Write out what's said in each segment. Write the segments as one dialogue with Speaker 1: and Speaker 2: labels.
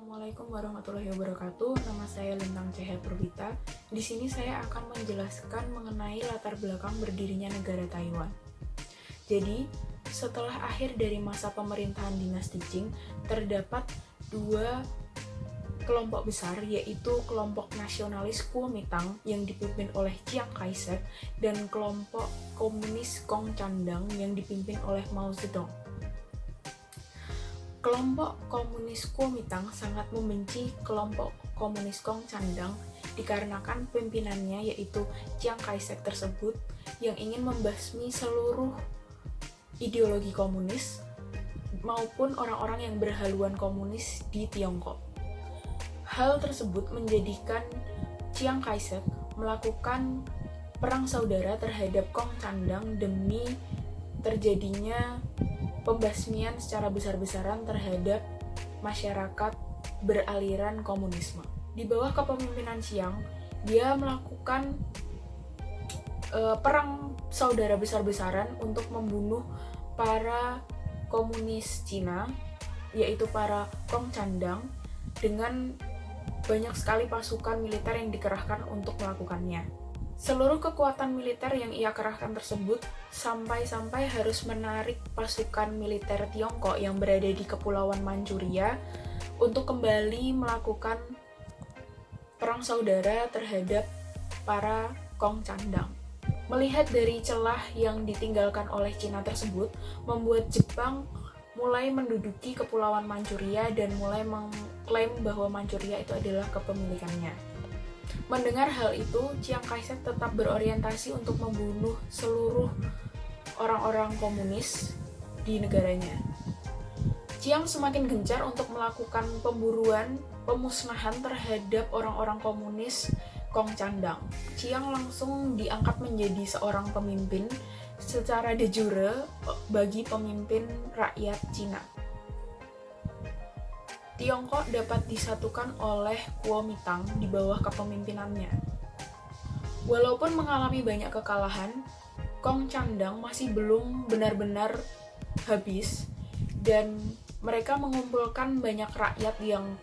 Speaker 1: Assalamualaikum warahmatullahi wabarakatuh. Nama saya Lintang Cahya Purwita. Di sini saya akan menjelaskan mengenai latar belakang berdirinya negara Taiwan. Jadi, setelah akhir dari masa pemerintahan dinasti Qing, terdapat dua kelompok besar, yaitu kelompok nasionalis Kuomintang yang dipimpin oleh Chiang Kai-shek dan kelompok komunis Gongcandang yang dipimpin oleh Mao Zedong. Kelompok komunis Kuomintang sangat membenci kelompok komunis Gongcandang dikarenakan pimpinannya yaitu Chiang Kai-shek tersebut yang ingin membasmi seluruh ideologi komunis maupun orang-orang yang berhaluan komunis di Tiongkok. Hal tersebut menjadikan Chiang Kai-shek melakukan perang saudara terhadap Gongcandang demi terjadinya pembasmian secara besar-besaran terhadap masyarakat beraliran komunisme. Di bawah kepemimpinan Chiang, dia melakukan perang saudara besar-besaran untuk membunuh para komunis Cina, yaitu para Gongcandang, dengan banyak sekali pasukan militer yang dikerahkan untuk melakukannya. Seluruh kekuatan militer yang ia kerahkan tersebut sampai-sampai harus menarik pasukan militer Tiongkok yang berada di Kepulauan Manchuria untuk kembali melakukan perang saudara terhadap para Gongcandang. Melihat dari celah yang ditinggalkan oleh Cina tersebut, membuat Jepang mulai menduduki Kepulauan Manchuria dan mulai mengklaim bahwa Manchuria itu adalah kepemilikannya. Mendengar hal itu, Chiang Kai-shek tetap berorientasi untuk membunuh seluruh orang-orang komunis di negaranya. Chiang semakin gencar untuk melakukan pemburuan, pemusnahan terhadap orang-orang komunis Gongcandang. Chiang langsung diangkat menjadi seorang pemimpin secara de jure bagi pemimpin rakyat Cina. Tiongkok dapat disatukan oleh Kuomintang di bawah kepemimpinannya. Walaupun mengalami banyak kekalahan, Gongcandang masih belum benar-benar habis dan mereka mengumpulkan banyak rakyat yang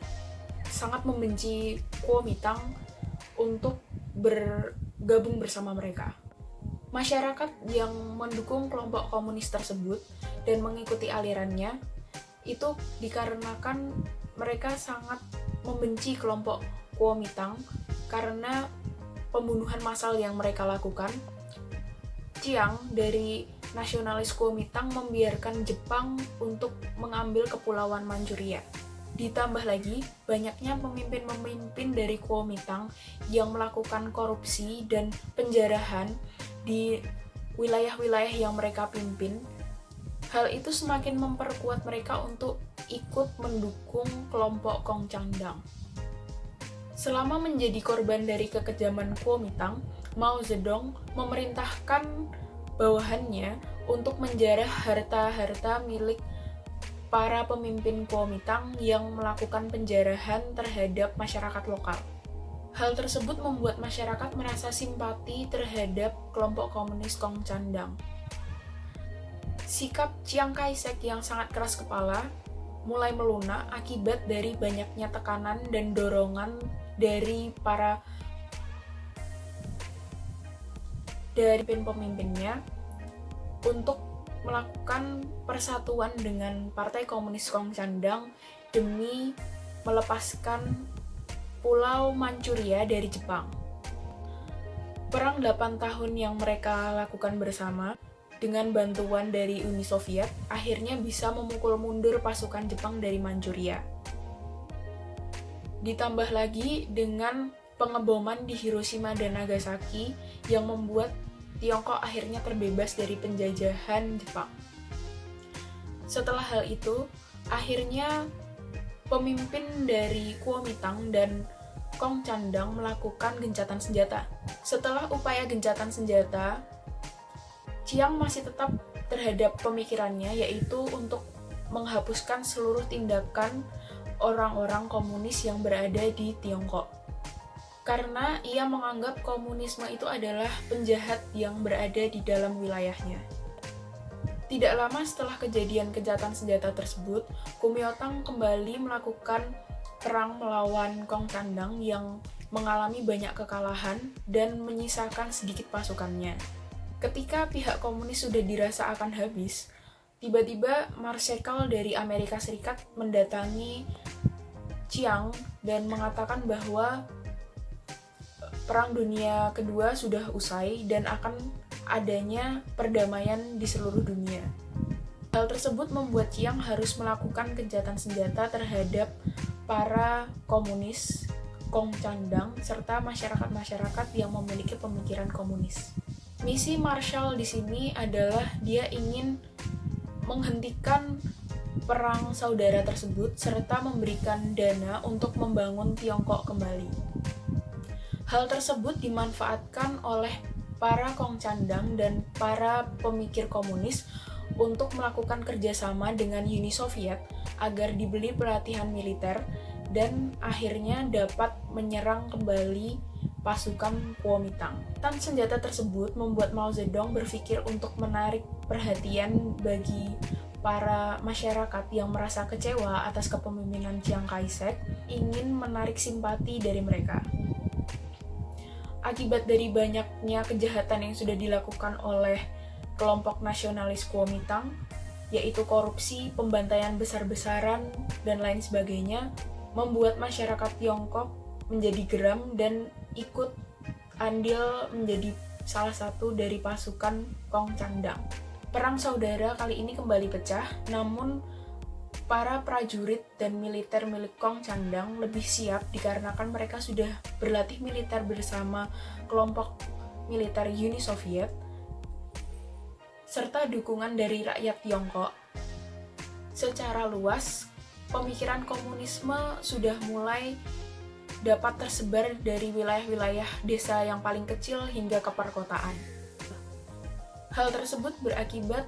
Speaker 1: sangat membenci Kuomintang untuk bergabung bersama mereka. Masyarakat yang mendukung kelompok komunis tersebut dan mengikuti alirannya itu dikarenakan mereka sangat membenci kelompok Kuomintang karena pembunuhan massal yang mereka lakukan. Chiang dari nasionalis Kuomintang membiarkan Jepang untuk mengambil Kepulauan Manchuria. Ditambah lagi, banyaknya pemimpin-pemimpin dari Kuomintang yang melakukan korupsi dan penjarahan di wilayah-wilayah yang mereka pimpin. Hal itu semakin memperkuat mereka untuk ikut mendukung kelompok Gongcandang. Selama menjadi korban dari kekejaman Kuomintang, Mao Zedong memerintahkan bawahannya untuk menjarah harta-harta milik para pemimpin Kuomintang yang melakukan penjarahan terhadap masyarakat lokal. Hal tersebut membuat masyarakat merasa simpati terhadap kelompok komunis Gongcandang. Sikap Chiang Kai-shek yang sangat keras kepala mulai melunak akibat dari banyaknya tekanan dan dorongan dari pemimpinnya untuk melakukan persatuan dengan Partai Komunis Gongcandang demi melepaskan Pulau Manchuria dari Jepang. Perang 8 tahun yang mereka lakukan bersama dengan bantuan dari Uni Soviet, akhirnya bisa memukul mundur pasukan Jepang dari Manchuria. Ditambah lagi dengan pengeboman di Hiroshima dan Nagasaki yang membuat Tiongkok akhirnya terbebas dari penjajahan Jepang. Setelah hal itu, akhirnya pemimpin dari Kuomintang dan Gongcandang melakukan gencatan senjata. Setelah upaya gencatan senjata, Chiang masih tetap terhadap pemikirannya, yaitu untuk menghapuskan seluruh tindakan orang-orang komunis yang berada di Tiongkok. Karena ia menganggap komunisme itu adalah penjahat yang berada di dalam wilayahnya. Tidak lama setelah kejadian gencatan senjata tersebut, Kuomintang kembali melakukan perang melawan Kongcandang yang mengalami banyak kekalahan dan menyisakan sedikit pasukannya. Ketika pihak komunis sudah dirasa akan habis, tiba-tiba marsekal dari Amerika Serikat mendatangi Chiang dan mengatakan bahwa Perang Dunia Kedua sudah usai dan akan adanya perdamaian di seluruh dunia. Hal tersebut membuat Chiang harus melakukan gencatan senjata terhadap para komunis, Kongcandang, serta masyarakat-masyarakat yang memiliki pemikiran komunis. Misi Marshall di sini adalah dia ingin menghentikan perang saudara tersebut serta memberikan dana untuk membangun Tiongkok kembali. Hal tersebut dimanfaatkan oleh para Kongcandang dan para pemikir komunis untuk melakukan kerjasama dengan Uni Soviet agar dibeli pelatihan militer dan akhirnya dapat menyerang kembali pasukan Kuomintang. Tan senjata tersebut membuat Mao Zedong berpikir untuk menarik perhatian bagi para masyarakat yang merasa kecewa atas kepemimpinan Chiang Kai-shek, ingin menarik simpati dari mereka. Akibat dari banyaknya kejahatan yang sudah dilakukan oleh kelompok nasionalis Kuomintang, yaitu korupsi, pembantaian besar-besaran, dan lain sebagainya, membuat masyarakat Tiongkok menjadi geram dan ikut andil menjadi salah satu dari pasukan Kongcandang. Perang saudara kali ini kembali pecah, namun para prajurit dan militer milik Kongcandang lebih siap dikarenakan mereka sudah berlatih militer bersama kelompok militer Uni Soviet serta dukungan dari rakyat Tiongkok. Secara luas, pemikiran komunisme sudah mulai dapat tersebar dari wilayah-wilayah desa yang paling kecil hingga ke perkotaan. Hal tersebut berakibat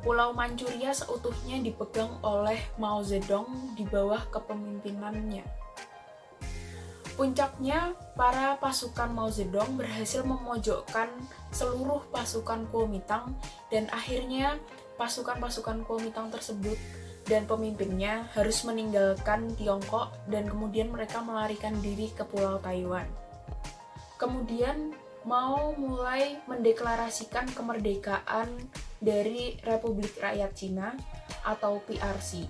Speaker 1: Pulau Manchuria seutuhnya dipegang oleh Mao Zedong di bawah kepemimpinannya. Puncaknya, para pasukan Mao Zedong berhasil memojokkan seluruh pasukan Kuomintang dan akhirnya pasukan-pasukan Kuomintang tersebut dan pemimpinnya harus meninggalkan Tiongkok dan kemudian mereka melarikan diri ke Pulau Taiwan. Kemudian Mao mulai mendeklarasikan kemerdekaan dari Republik Rakyat Cina atau PRC.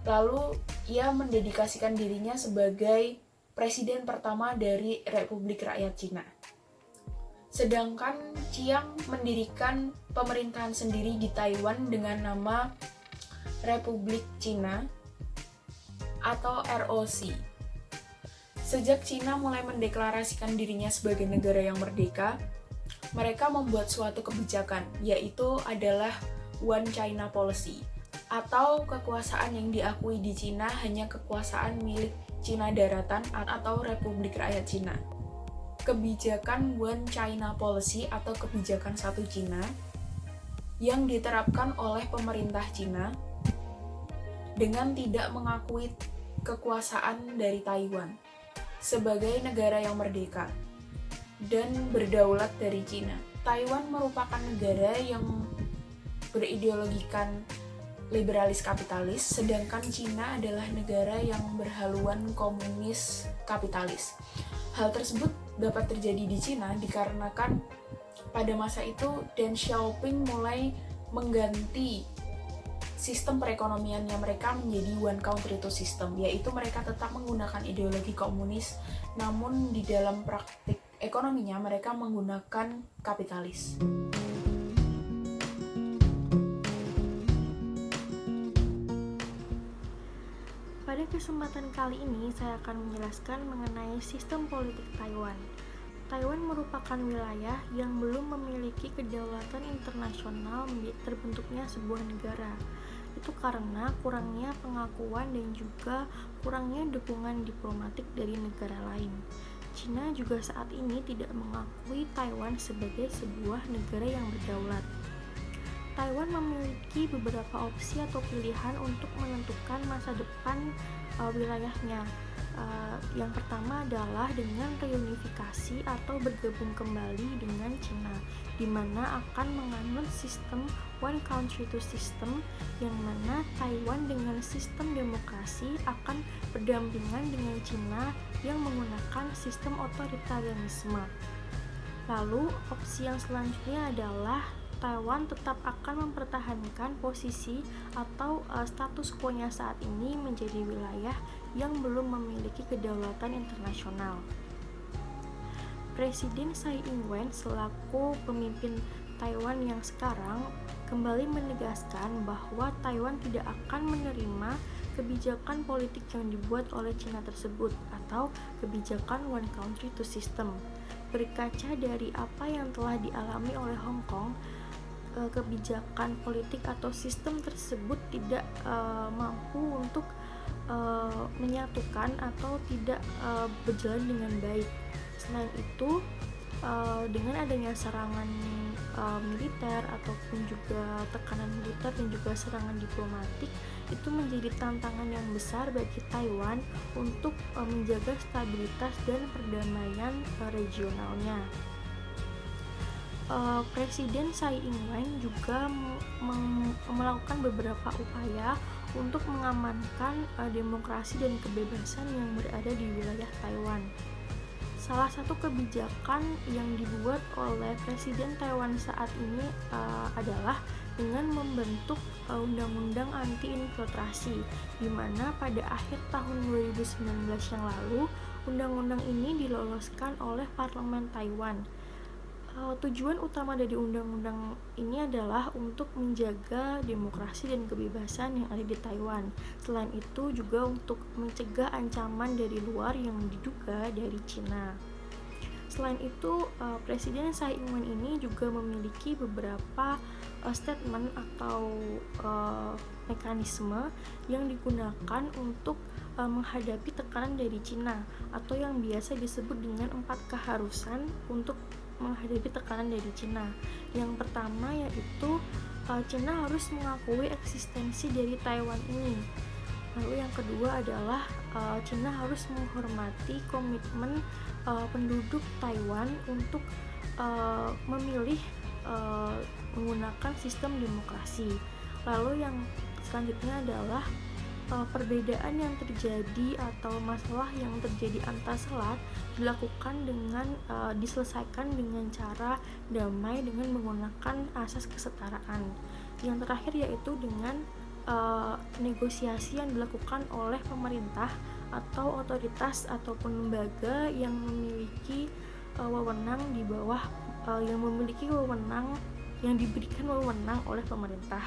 Speaker 1: Lalu ia mendedikasikan dirinya sebagai presiden pertama dari Republik Rakyat Cina. Sedangkan Chiang mendirikan pemerintahan sendiri di Taiwan dengan nama Republik Cina atau ROC. Sejak Cina mulai mendeklarasikan dirinya sebagai negara yang merdeka, mereka membuat suatu kebijakan, yaitu adalah One China Policy, atau kekuasaan yang diakui di Cina hanya kekuasaan milik Cina Daratan atau Republik Rakyat Cina. Kebijakan One China Policy atau kebijakan satu Cina yang diterapkan oleh pemerintah Cina dengan tidak mengakui kekuasaan dari Taiwan sebagai negara yang merdeka dan berdaulat dari Cina. Taiwan merupakan negara yang berideologikan liberalis kapitalis, sedangkan Cina adalah negara yang berhaluan komunis kapitalis. Hal tersebut dapat terjadi di Cina dikarenakan pada masa itu Deng Xiaoping mulai mengganti sistem perekonomiannya mereka menjadi one country two system, yaitu mereka tetap menggunakan ideologi komunis, namun di dalam praktik ekonominya mereka menggunakan kapitalis.
Speaker 2: Pada kesempatan kali ini, saya akan menjelaskan mengenai sistem politik Taiwan. Taiwan merupakan wilayah yang belum memiliki kedaulatan internasional terbentuknya sebuah negara. Itu karena kurangnya pengakuan dan juga kurangnya dukungan diplomatik dari negara lain. Cina juga saat ini tidak mengakui Taiwan sebagai sebuah negara yang berdaulat. Taiwan memiliki beberapa opsi atau pilihan untuk menentukan masa depan wilayahnya. Yang pertama adalah dengan reunifikasi atau bergabung kembali dengan Cina, di mana akan menganut sistem one country two system, yang mana Taiwan dengan sistem demokrasi akan berdampingan dengan Cina yang menggunakan sistem otoritarianisme. Lalu opsi yang selanjutnya adalah Taiwan tetap akan mempertahankan posisi atau status quo-nya saat ini menjadi wilayah yang belum memiliki kedaulatan internasional. Presiden Tsai Ing-wen selaku pemimpin Taiwan yang sekarang kembali menegaskan bahwa Taiwan tidak akan menerima kebijakan politik yang dibuat oleh Cina tersebut atau kebijakan one country two system. Berkaca dari apa yang telah dialami oleh Hong Kong, kebijakan politik atau sistem tersebut tidak mampu untuk menyatukan atau tidak berjalan dengan baik. Selain itu, dengan adanya serangan militer ataupun juga tekanan militer dan juga serangan diplomatik, itu menjadi tantangan yang besar bagi Taiwan untuk menjaga stabilitas dan perdamaian regionalnya. Presiden Tsai Ing-wen juga melakukan beberapa upaya untuk mengamankan demokrasi dan kebebasan yang berada di wilayah Taiwan. Salah satu kebijakan yang dibuat oleh Presiden Taiwan saat ini adalah dengan membentuk undang-undang anti-infiltrasi, di mana pada akhir tahun 2019 yang lalu, undang-undang ini diloloskan oleh Parlemen Taiwan. Tujuan utama dari undang-undang ini adalah untuk menjaga demokrasi dan kebebasan yang ada di Taiwan. Selain itu juga untuk mencegah ancaman dari luar yang diduga dari Cina. Selain itu, Presiden Tsai Ing-wen ini juga memiliki beberapa statement atau mekanisme yang digunakan untuk menghadapi tekanan dari Cina atau yang biasa disebut dengan 4 keharusan untuk menghadapi tekanan dari Cina. Yang pertama yaitu Cina harus mengakui eksistensi dari Taiwan ini. Lalu yang kedua adalah Cina harus menghormati komitmen penduduk Taiwan untuk memilih menggunakan sistem demokrasi. Lalu yang selanjutnya adalah perbedaan yang terjadi atau masalah yang terjadi antar selat diselesaikan dengan cara damai dengan menggunakan asas kesetaraan. Yang terakhir yaitu dengan negosiasi yang dilakukan oleh pemerintah atau otoritas ataupun lembaga yang memiliki wewenang di bawah yang memiliki wewenang yang diberikan wewenang oleh pemerintah.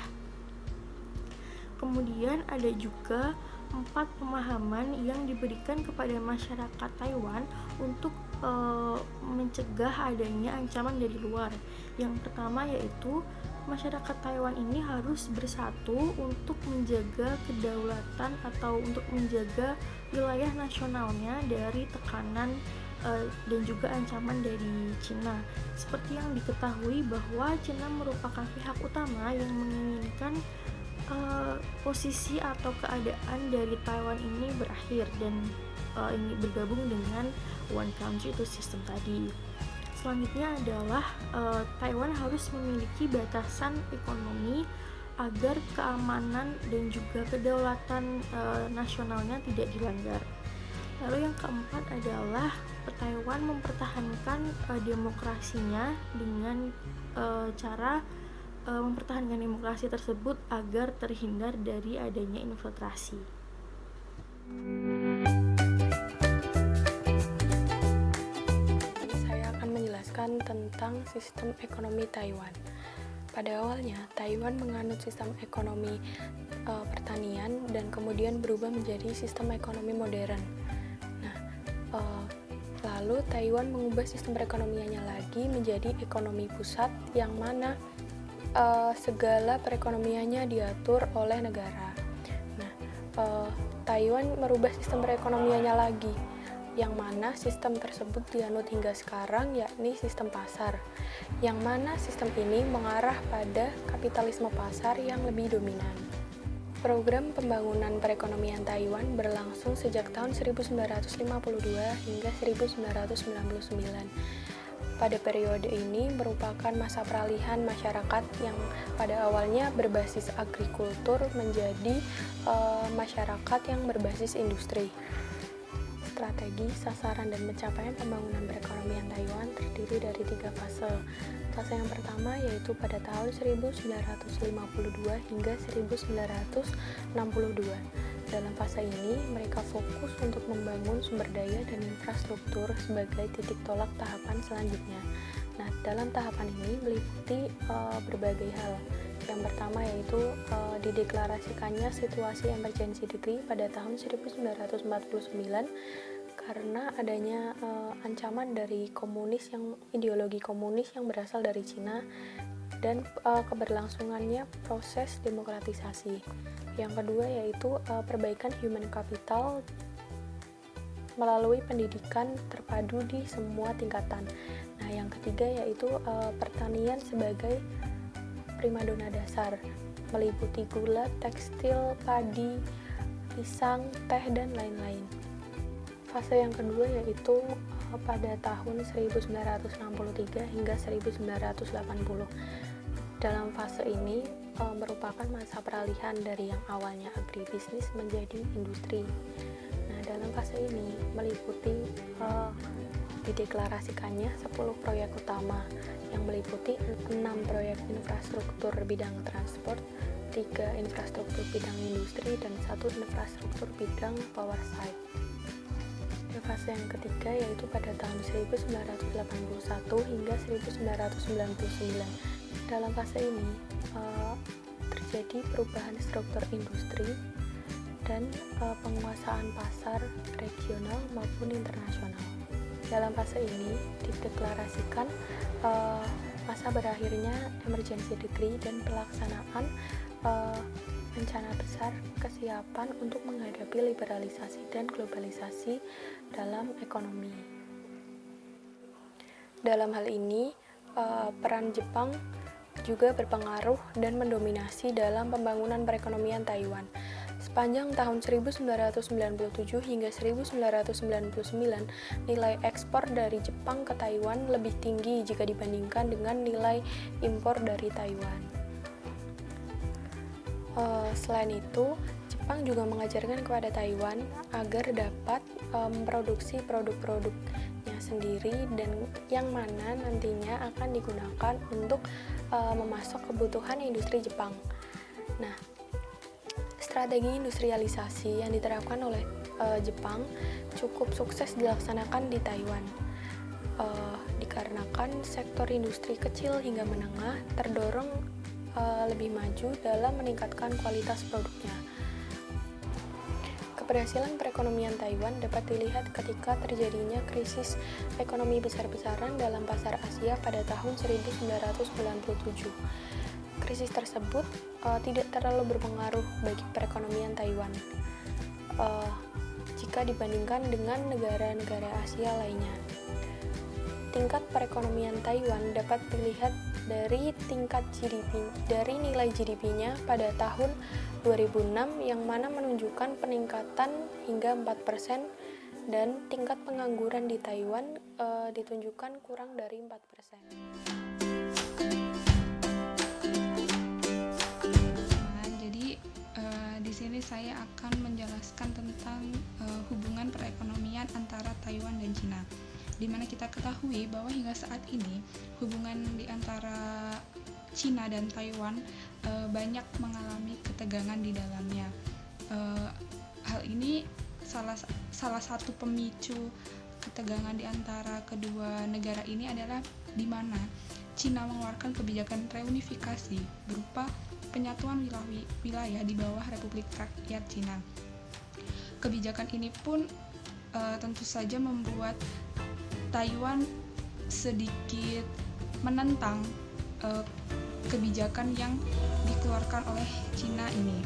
Speaker 2: Kemudian ada juga 4 pemahaman yang diberikan kepada masyarakat Taiwan untuk mencegah adanya ancaman dari luar. Yang pertama yaitu masyarakat Taiwan ini harus bersatu untuk menjaga kedaulatan atau untuk menjaga wilayah nasionalnya dari tekanan dan juga ancaman dari Cina. Seperti yang diketahui bahwa Cina merupakan pihak utama yang menginginkan posisi atau keadaan dari Taiwan ini berakhir dan ini bergabung dengan one country two system tadi. Selanjutnya adalah Taiwan harus memiliki batasan ekonomi agar keamanan dan juga kedaulatan nasionalnya tidak dilanggar. Lalu yang keempat adalah Taiwan mempertahankan demokrasinya dengan cara mempertahankan demokrasi tersebut agar terhindar dari adanya infiltrasi.
Speaker 3: Saya akan menjelaskan tentang sistem ekonomi Taiwan. Pada awalnya, Taiwan menganut sistem ekonomi pertanian dan kemudian berubah menjadi sistem ekonomi modern. Lalu Taiwan mengubah sistem perekonomiannya lagi menjadi ekonomi pusat yang mana segala perekonomiannya diatur oleh negara. Taiwan merubah sistem perekonomiannya lagi, yang mana sistem tersebut dianut hingga sekarang, yakni sistem pasar, yang mana sistem ini mengarah pada kapitalisme pasar yang lebih dominan. Program pembangunan perekonomian Taiwan berlangsung sejak tahun 1952 hingga 1999. Pada periode ini merupakan masa peralihan masyarakat yang pada awalnya berbasis agrikultur menjadi masyarakat yang berbasis industri. Strategi, sasaran, dan pencapaian pembangunan perekonomian Taiwan terdiri dari 3 fase. Fase yang pertama yaitu pada tahun 1952 hingga 1962. Dalam fase ini, mereka fokus untuk membangun sumber daya dan infrastruktur sebagai titik tolak tahapan selanjutnya. Nah, dalam tahapan ini meliputi berbagai hal. Yang pertama yaitu dideklarasikannya situasi emergency degree pada tahun 1949 karena adanya ancaman dari ideologi komunis yang berasal dari Cina dan keberlangsungannya proses demokratisasi. Yang kedua yaitu perbaikan human capital melalui pendidikan terpadu di semua tingkatan. Nah, yang ketiga yaitu pertanian sebagai primadona dasar, meliputi gula, tekstil, padi, pisang, teh, dan lain-lain. Fase yang kedua yaitu pada tahun 1963 hingga 1980. Dalam fase ini merupakan masa peralihan dari yang awalnya agribisnis menjadi industri. Nah, dalam fase ini meliputi dideklarasikannya 10 proyek utama yang meliputi 6 proyek infrastruktur bidang transport, 3 infrastruktur bidang industri, dan 1 infrastruktur bidang power site. Fase yang ketiga yaitu pada tahun 1981 hingga 1999. Dalam fase ini terjadi perubahan struktur industri dan penguasaan pasar regional maupun internasional. Dalam fase ini dideklarasikan masa berakhirnya emergency degree dan pelaksanaan rencana besar kesiapan untuk menghadapi liberalisasi dan globalisasi dalam ekonomi. Dalam hal ini, peran Jepang juga berpengaruh dan mendominasi dalam pembangunan perekonomian Taiwan. Sepanjang tahun 1997 hingga 1999, nilai ekspor dari Jepang ke Taiwan lebih tinggi jika dibandingkan dengan nilai impor dari Taiwan. Selain itu, Jepang juga mengajarkan kepada Taiwan agar dapat memproduksi produk-produknya sendiri dan yang mana nantinya akan digunakan untuk memasok kebutuhan industri Jepang. Nah, strategi industrialisasi yang diterapkan oleh Jepang cukup sukses dilaksanakan di Taiwan. Dikarenakan sektor industri kecil hingga menengah terdorong lebih maju dalam meningkatkan kualitas produknya. Keberhasilan perekonomian Taiwan dapat dilihat ketika terjadinya krisis ekonomi besar-besaran dalam pasar Asia pada tahun 1997. Krisis tersebut tidak terlalu berpengaruh bagi perekonomian Taiwan jika dibandingkan dengan negara-negara Asia lainnya. Tingkat perekonomian Taiwan dapat dilihat dari nilai GDP-nya pada tahun 2006 yang mana menunjukkan peningkatan hingga 4% dan tingkat pengangguran di Taiwan ditunjukkan kurang dari 4%.
Speaker 4: Di sini saya akan menjelaskan tentang hubungan perekonomian antara Taiwan dan Cina. Di mana kita ketahui bahwa hingga saat ini hubungan di antara Cina dan Taiwan banyak mengalami ketegangan di dalamnya. Hal ini salah satu pemicu ketegangan di antara kedua negara ini adalah di mana Cina mengeluarkan kebijakan reunifikasi berupa penyatuan wilayah di bawah Republik Rakyat Cina. Kebijakan ini pun tentu saja membuat Taiwan sedikit menentang kebijakan yang dikeluarkan oleh Cina ini.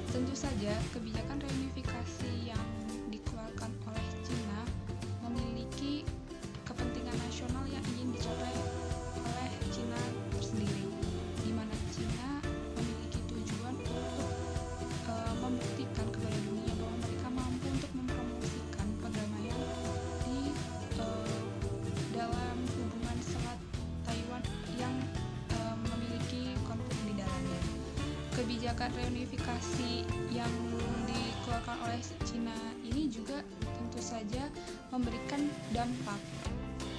Speaker 4: Tentu saja kebijakan reunifikasi yang dikeluarkan oleh Cina memiliki kepentingan nasional yang ingin dicapai oleh Cina tersendiri, di mana Cina memiliki tujuan untuk membuktikan kepada dunia bahwa mereka mampu untuk mempromosikan perdamaian di dalam hubungan kebijakan reunifikasi yang dikeluarkan oleh Cina ini juga tentu saja memberikan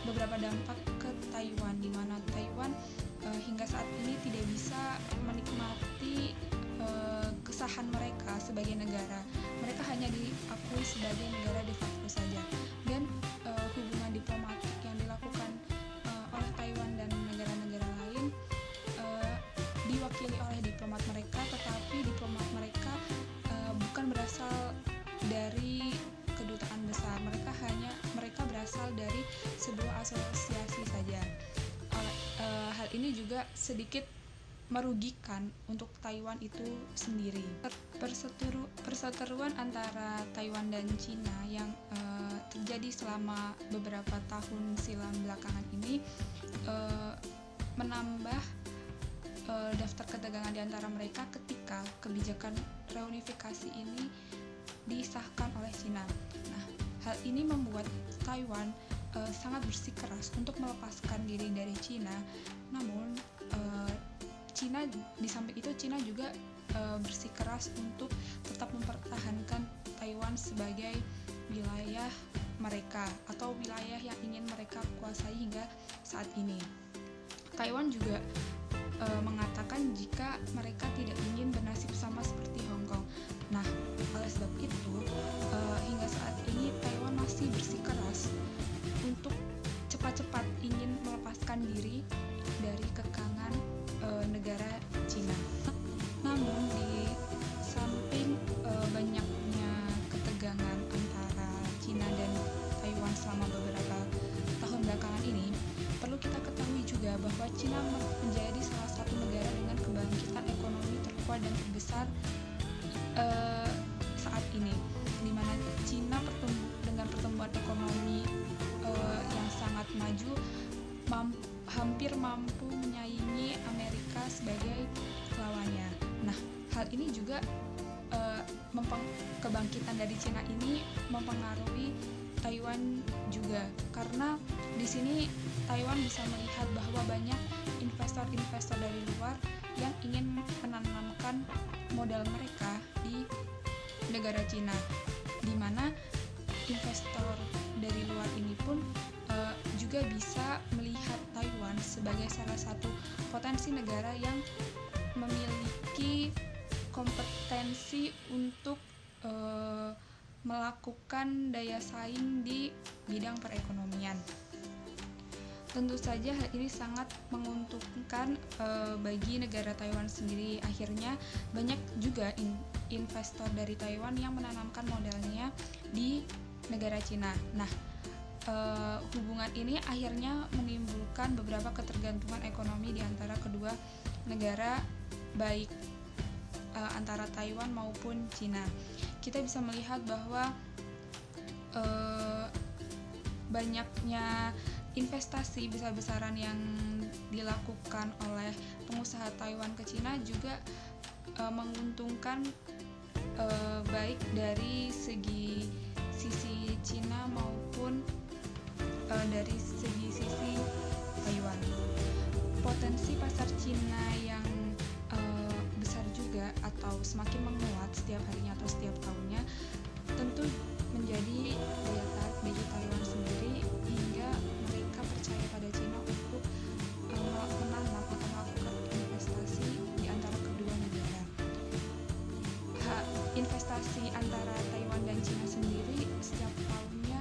Speaker 4: beberapa dampak ke Taiwan, di mana Taiwan hingga saat ini tidak bisa menikmati kesahan mereka sebagai negara. Mereka hanya diakui sebagai negara de facto saja, dan hubungan diplomatik yang dilakukan oleh Taiwan dan negara-negara lain diwakili oleh diplomat mereka, tetapi diplomat mereka bukan berasal dari kedutaan besar. Mereka berasal dari sebuah asosiasi saja. Hal ini juga sedikit merugikan untuk Taiwan itu sendiri. Perseteruan antara Taiwan dan Cina yang terjadi selama beberapa tahun silam belakangan ini menambah daftar ketegangan di antara mereka ketika kebijakan reunifikasi ini disahkan oleh Cina. Nah, hal ini membuat Taiwan sangat bersikeras untuk melepaskan diri dari Cina. Namun di samping itu Cina juga bersikeras untuk tetap mempertahankan Taiwan sebagai wilayah mereka atau wilayah yang ingin mereka kuasai hingga saat ini. Taiwan juga mengatakan jika mereka tidak ingin bernasib sama seperti Hong Kong. Nah, oleh sebab itu hingga saat ini Taiwan masih bersikeras untuk cepat-cepat ingin melepaskan diri dari kekangan negara Cina. Namun di samping banyaknya ketegangan antara Cina dan Taiwan selama beberapa tahun belakangan ini, perlu kita ketahui juga bahwa Cina menjadi salah satu negara dengan kebangkitan ekonomi terkuat dan terbesar saat ini, di mana Cina dengan pertumbuhan ekonomi yang sangat maju, hampir mampu menyaingi Amerika sebagai lawannya. Nah, hal ini juga kebangkitan dari Cina ini mempengaruhi Taiwan juga, karena di sini Taiwan bisa melihat bahwa banyak investor-investor dari luar yang ingin menanamkan modal mereka di negara Cina, di mana investor dari luar ini pun juga bisa melihat Taiwan sebagai salah satu potensi negara yang memiliki kompetensi untuk melakukan daya saing di bidang perekonomian. Tentu saja hal ini sangat menguntungkan bagi negara Taiwan sendiri. Akhirnya banyak juga investor dari Taiwan yang menanamkan modalnya di negara Cina. Nah, hubungan ini akhirnya menimbulkan beberapa ketergantungan ekonomi di antara kedua negara, baik antara Taiwan maupun Cina. Kita bisa melihat bahwa banyaknya investasi besar-besaran yang dilakukan oleh pengusaha Taiwan ke Cina juga menguntungkan baik dari sisi Cina maupun dari sisi Taiwan. Potensi pasar Cina yang besar juga atau semakin menguat setiap harinya atau setiap tahunnya tentu menjadi daya tarik bagi Taiwan sendiri, hingga mereka percaya pada Cina untuk menanam atau melakukan investasi di antara kedua negara. Investasi antara Taiwan dan Cina sendiri setiap tahunnya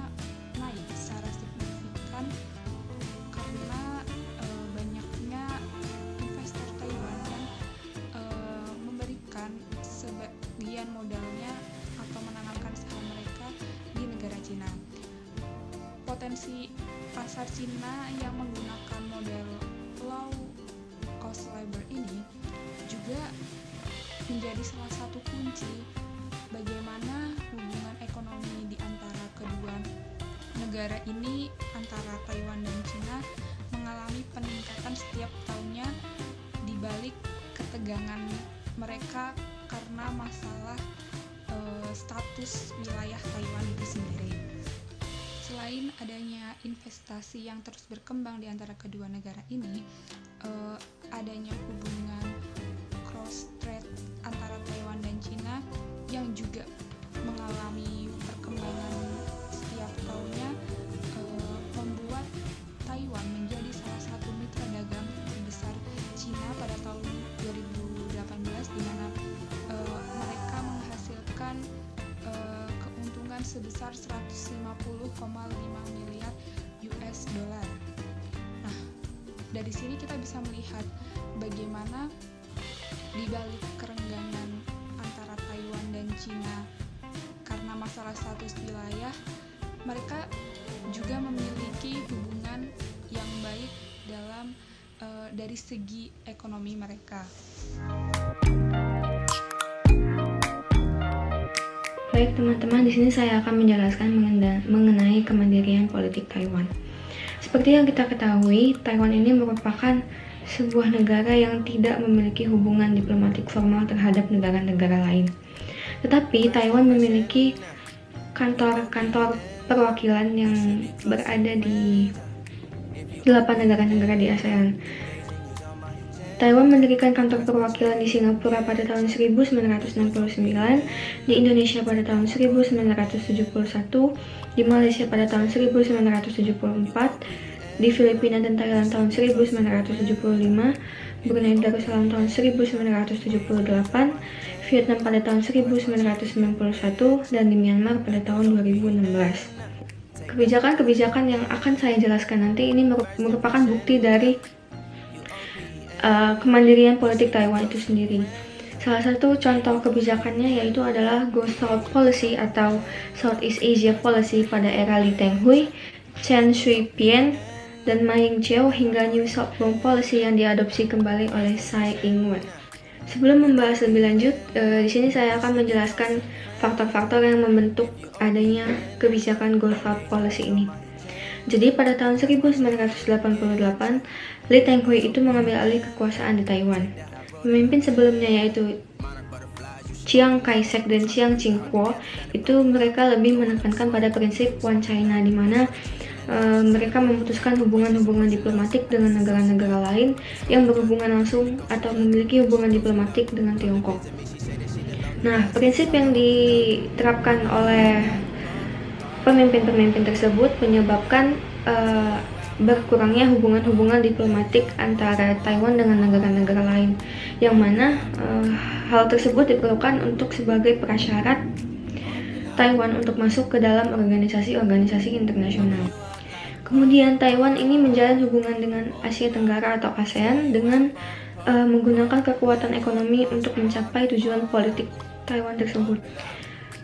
Speaker 4: naik secara signifikan karena banyaknya investor Taiwan yang memberikan sebagian modalnya atau menanamkan saham mereka di negara Cina. Potensi pasar Cina yang menggunakan model low cost labor ini juga menjadi salah satu kunci bagaimana hubungan ekonomi di antara kedua negara ini, antara Taiwan dan Cina, mengalami peningkatan setiap tahunnya di balik ketegangan mereka karena masalah status wilayah Taiwan itu sendiri. Selain adanya investasi yang terus berkembang di antara kedua negara ini, adanya hubungan cross trade antara sebesar 150,5 miliar US dollar. Nah, dari sini kita bisa melihat bagaimana di balik kerenggangan antara Taiwan dan Cina karena masalah status wilayah, mereka juga memiliki hubungan yang baik dalam dari segi ekonomi mereka.
Speaker 2: Baik teman-teman, di sini saya akan menjelaskan mengenai kemandirian politik Taiwan. Seperti yang kita ketahui, Taiwan ini merupakan sebuah negara yang tidak memiliki hubungan diplomatik formal terhadap negara-negara lain. Tetapi Taiwan memiliki kantor-kantor perwakilan yang berada di 8 negara-negara di ASEAN. Taiwan mendirikan kantor perwakilan di Singapura pada tahun 1969, di Indonesia pada tahun 1971, di Malaysia pada tahun 1974, di Filipina dan Thailand tahun 1975, Brunei Darussalam tahun 1978, Vietnam pada tahun 1991, dan di Myanmar pada tahun 2016. Kebijakan-kebijakan yang akan saya jelaskan nanti ini merupakan bukti dari kemandirian politik Taiwan itu sendiri. Salah satu contoh kebijakannya yaitu adalah Go South Policy atau Southeast Asia Policy pada era Lee Teng-hui, Chen Shui-bian, dan Ma Ying-jeou hingga New Southbound Policy yang diadopsi kembali oleh Tsai Ing-wen. Sebelum membahas lebih lanjut, di sini saya akan menjelaskan faktor-faktor yang membentuk adanya kebijakan Go South Policy ini. Jadi pada tahun 1988, Lee Teng-hui itu mengambil alih kekuasaan di Taiwan. Pemimpin sebelumnya yaitu Chiang Kai-shek dan Chiang Ching-kuo itu mereka lebih menekankan pada prinsip One China, di mana mereka memutuskan hubungan-hubungan diplomatik dengan negara-negara lain yang berhubungan langsung atau memiliki hubungan diplomatik dengan Tiongkok. Nah, prinsip yang diterapkan oleh pemimpin-pemimpin tersebut menyebabkan berkurangnya hubungan-hubungan diplomatik antara Taiwan dengan negara-negara lain, yang mana hal tersebut diperlukan untuk sebagai prasyarat Taiwan untuk masuk ke dalam organisasi-organisasi internasional. Kemudian Taiwan ini menjalin hubungan dengan Asia Tenggara atau ASEAN dengan menggunakan kekuatan ekonomi untuk mencapai tujuan politik Taiwan tersebut.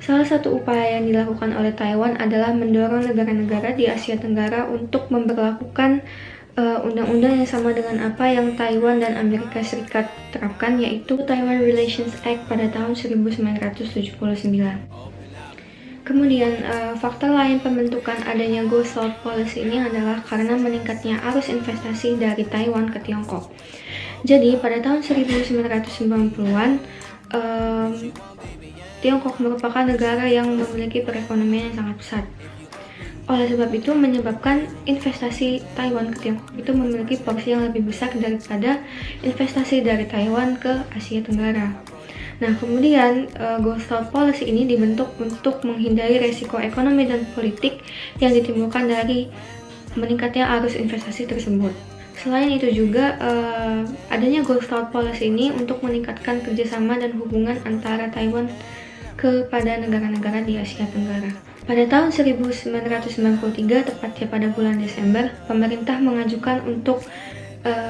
Speaker 2: Salah satu upaya yang dilakukan oleh Taiwan adalah mendorong negara-negara di Asia Tenggara untuk memberlakukan undang-undang yang sama dengan apa yang Taiwan dan Amerika Serikat terapkan, yaitu Taiwan Relations Act pada tahun 1979. Kemudian, faktor lain pembentukan adanya Go South Policy ini adalah karena meningkatnya arus investasi dari Taiwan ke Tiongkok. Jadi, pada tahun 1990-an, Tiongkok merupakan negara yang memiliki perekonomian yang sangat besar. Oleh sebab itu, menyebabkan investasi Taiwan ke Tiongkok itu memiliki porsi yang lebih besar daripada investasi dari Taiwan ke Asia Tenggara. Nah, kemudian Go South Policy ini dibentuk untuk menghindari resiko ekonomi dan politik yang ditimbulkan dari meningkatnya arus investasi tersebut. Selain itu juga adanya Go South Policy ini untuk meningkatkan kerjasama dan hubungan antara Taiwan kepada negara-negara di Asia Tenggara. Pada tahun 1993, tepatnya pada bulan Desember, pemerintah mengajukan untuk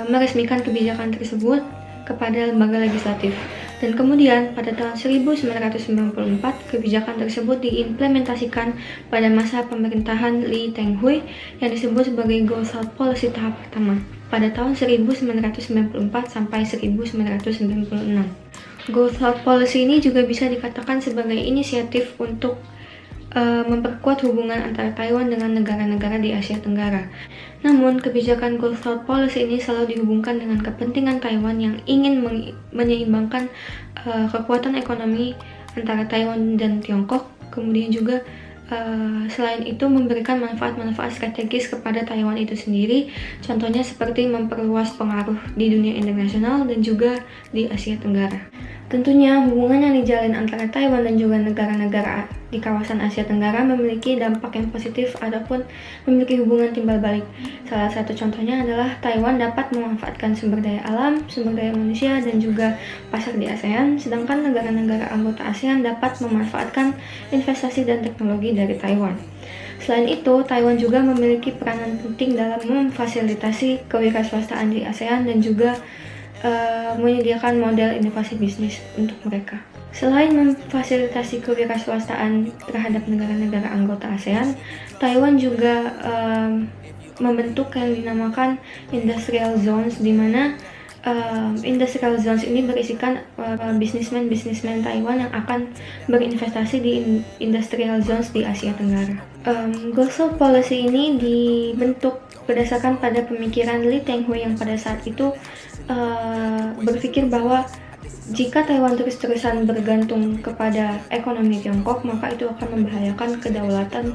Speaker 2: meresmikan kebijakan tersebut kepada lembaga legislatif. Dan kemudian pada tahun 1994, kebijakan tersebut diimplementasikan pada masa pemerintahan Lee Teng-hui yang disebut sebagai Go South Policy tahap pertama pada tahun 1994 sampai 1996. Go South Policy ini juga bisa dikatakan sebagai inisiatif untuk memperkuat hubungan antara Taiwan dengan negara-negara di Asia Tenggara. Namun, kebijakan Go South Policy ini selalu dihubungkan dengan kepentingan Taiwan yang ingin menyeimbangkan kekuatan ekonomi antara Taiwan dan Tiongkok. Kemudian juga selain itu memberikan manfaat-manfaat strategis kepada Taiwan itu sendiri, contohnya seperti memperluas pengaruh di dunia internasional dan juga di Asia Tenggara. Tentunya hubungan yang dijalin antara Taiwan dan juga negara-negara di kawasan Asia Tenggara memiliki dampak yang positif ataupun memiliki hubungan timbal balik. Salah satu contohnya adalah Taiwan dapat memanfaatkan sumber daya alam, sumber daya manusia, dan juga pasar di ASEAN, sedangkan negara-negara anggota ASEAN dapat memanfaatkan investasi dan teknologi dari Taiwan. Selain itu, Taiwan juga memiliki peranan penting dalam memfasilitasi kewirausahaan di ASEAN dan juga menyediakan model inovasi bisnis untuk mereka. Selain memfasilitasi kewirausahaan terhadap negara-negara anggota ASEAN, Taiwan juga membentuk yang dinamakan industrial zones, di mana industrial zones ini berisikan bisnismen Taiwan yang akan berinvestasi di industrial zones di Asia Tenggara. Goshal Policy ini dibentuk berdasarkan pada pemikiran Lee Teng-hui yang pada saat itu berpikir bahwa jika Taiwan terus-terusan bergantung kepada ekonomi Tiongkok, maka itu akan membahayakan kedaulatan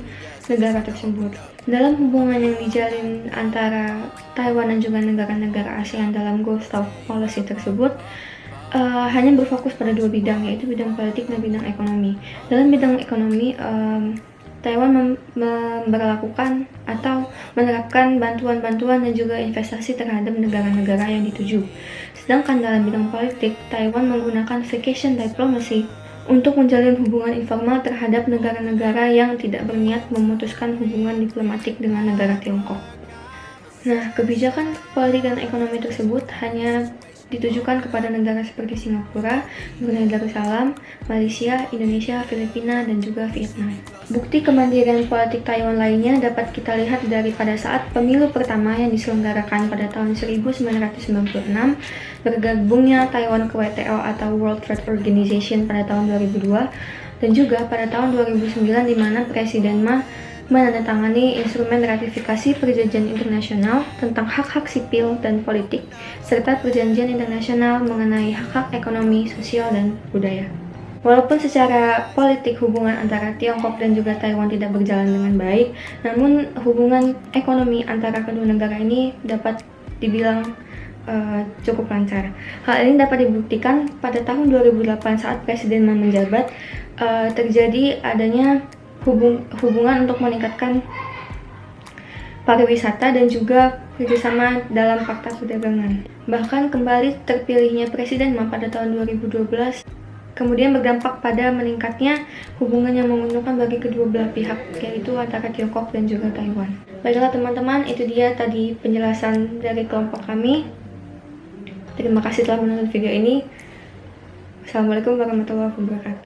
Speaker 2: negara tersebut. Dalam hubungan yang dijalin antara Taiwan dan juga negara-negara ASEAN dalam Goshal Policy tersebut, hanya berfokus pada dua bidang, yaitu bidang politik dan bidang ekonomi. Dalam bidang ekonomi, Taiwan memberlakukan atau menerapkan bantuan-bantuan dan juga investasi terhadap negara-negara yang dituju. Sedangkan dalam bidang politik, Taiwan menggunakan vacation diplomacy untuk menjalin hubungan informal terhadap negara-negara yang tidak berniat memutuskan hubungan diplomatik dengan negara Tiongkok. Nah, kebijakan politik dan ekonomi tersebut hanya ditujukan kepada negara seperti Singapura, Brunei Darussalam, Malaysia, Indonesia, Filipina, dan juga Vietnam. Bukti kemandirian politik Taiwan lainnya dapat kita lihat pada saat pemilu pertama yang diselenggarakan pada tahun 1996, bergabungnya Taiwan ke WTO atau World Trade Organization pada tahun 2002, dan juga pada tahun 2009 di mana Presiden Ma menandatangani instrumen ratifikasi perjanjian internasional tentang hak-hak sipil dan politik, serta perjanjian internasional mengenai hak-hak ekonomi, sosial, dan budaya. Walaupun secara politik hubungan antara Tiongkok dan juga Taiwan tidak berjalan dengan baik, namun hubungan ekonomi antara kedua negara ini dapat dibilang cukup lancar. Hal ini dapat dibuktikan pada tahun 2008 saat Presiden Ma menjabat, terjadi adanya hubungan untuk meningkatkan pariwisata dan juga kerjasama dalam fakta perdagangan. Bahkan kembali terpilihnya Presiden Ma pada tahun 2012 kemudian berdampak pada meningkatnya hubungan yang menguntungkan bagi kedua belah pihak, yaitu antara Tiongkok dan juga Taiwan. Baiklah teman-teman, itu dia tadi penjelasan dari kelompok kami. Terima kasih telah menonton video ini. Assalamualaikum warahmatullahi wabarakatuh.